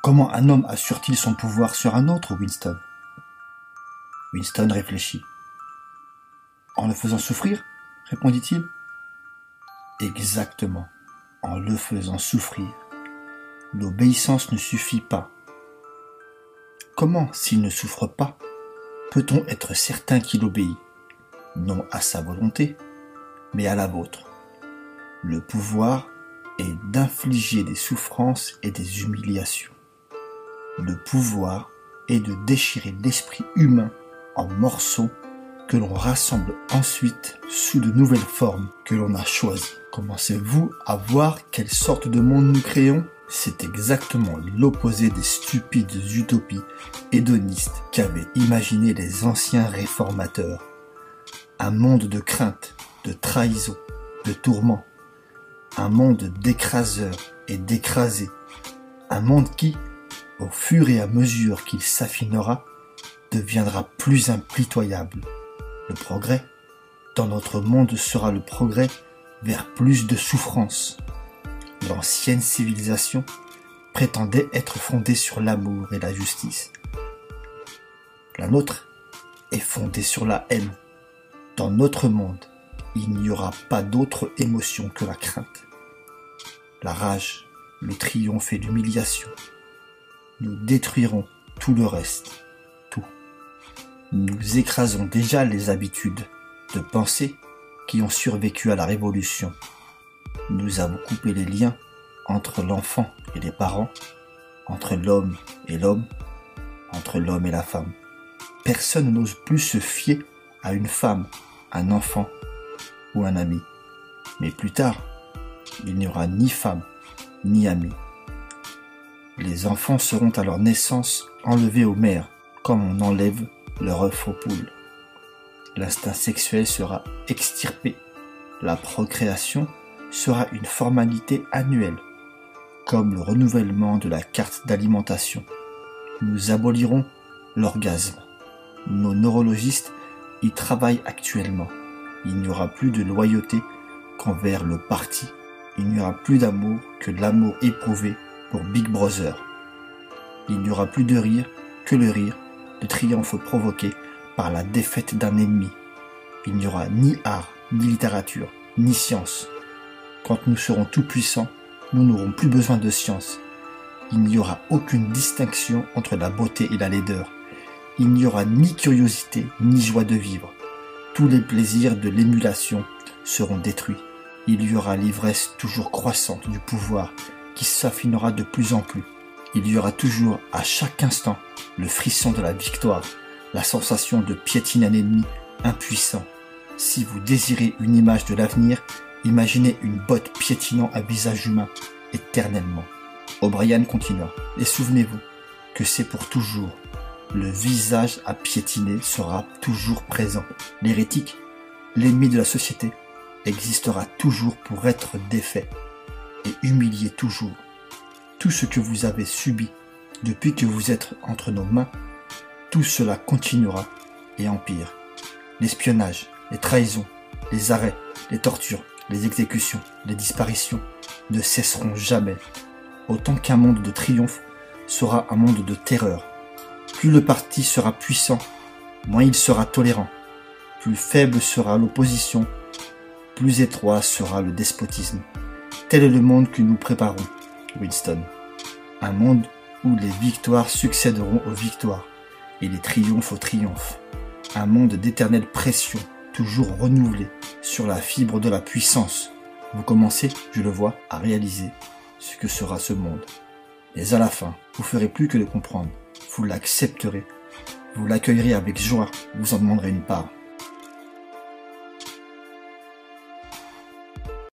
Comment un homme assure-t-il son pouvoir sur un autre, Winston? Winston réfléchit. En le faisant souffrir, répondit-il. Exactement, en le faisant souffrir. L'obéissance ne suffit pas. Comment, s'il ne souffre pas, peut-on être certain qu'il obéit? Non à sa volonté, mais à la vôtre. Le pouvoir est d'infliger des souffrances et des humiliations. Le pouvoir est de déchirer l'esprit humain en morceaux que l'on rassemble ensuite sous de nouvelles formes que l'on a choisies. Commencez-vous à voir quelle sorte de monde nous créons? C'est exactement l'opposé des stupides utopies hédonistes qu'avaient imaginé les anciens réformateurs. Un monde de crainte, de trahison, de tourments. Un monde d'écraseurs et d'écrasés. Un monde qui, au fur et à mesure qu'il s'affinera, deviendra plus impitoyable. Le progrès dans notre monde sera le progrès vers plus de souffrance. L'ancienne civilisation prétendait être fondée sur l'amour et la justice. La nôtre est fondée sur la haine. Dans notre monde, il n'y aura pas d'autre émotion que la crainte. La rage, le triomphe et l'humiliation. Nous détruirons tout le reste, tout. Nous écrasons déjà les habitudes de pensée qui ont survécu à la Révolution. Nous avons coupé les liens entre l'enfant et les parents, entre l'homme et l'homme, entre l'homme et la femme. Personne n'ose plus se fier à une femme, un enfant ou un ami. Mais plus tard, il n'y aura ni femme, ni ami. Les enfants seront à leur naissance enlevés aux mères, comme on enlève leur œuf aux poules. L'instinct sexuel sera extirpé. La procréation sera une formalité annuelle, comme le renouvellement de la carte d'alimentation. Nous abolirons l'orgasme. Nos neurologistes y travaillent actuellement. Il n'y aura plus de loyauté qu'envers le parti. Il n'y aura plus d'amour que l'amour éprouvé pour Big Brother. Il n'y aura plus de rire que le rire de triomphe provoqué par la défaite d'un ennemi. Il n'y aura ni art, ni littérature, ni science. Quand nous serons tout puissants, nous n'aurons plus besoin de science. Il n'y aura aucune distinction entre la beauté et la laideur. Il n'y aura ni curiosité, ni joie de vivre. Tous les plaisirs de l'émulation seront détruits. Il y aura l'ivresse toujours croissante du pouvoir qui s'affinera de plus en plus. Il y aura toujours, à chaque instant, le frisson de la victoire, la sensation de piétiner un ennemi impuissant. Si vous désirez une image de l'avenir, imaginez une botte piétinant un visage humain éternellement. O'Brien continua. Et souvenez-vous que c'est pour toujours. Le visage à piétiner sera toujours présent. L'hérétique, l'ennemi de la société, existera toujours pour être défait et humilié toujours. Tout ce que vous avez subi depuis que vous êtes entre nos mains, tout cela continuera et empire. L'espionnage, les trahisons, les arrêts, les tortures, les exécutions, les disparitions ne cesseront jamais. Autant qu'un monde de triomphe sera un monde de terreur. Plus le parti sera puissant, moins il sera tolérant. Plus faible sera l'opposition, plus étroit sera le despotisme. Tel est le monde que nous préparons, Winston. Un monde où les victoires succéderont aux victoires et les triomphes aux triomphes. Un monde d'éternelle pression, toujours renouvelé sur la fibre de la puissance. Vous commencez, je le vois, à réaliser ce que sera ce monde. Mais à la fin, vous ferez plus que le comprendre. Vous l'accepterez. Vous l'accueillerez avec joie. Vous en demanderez une part.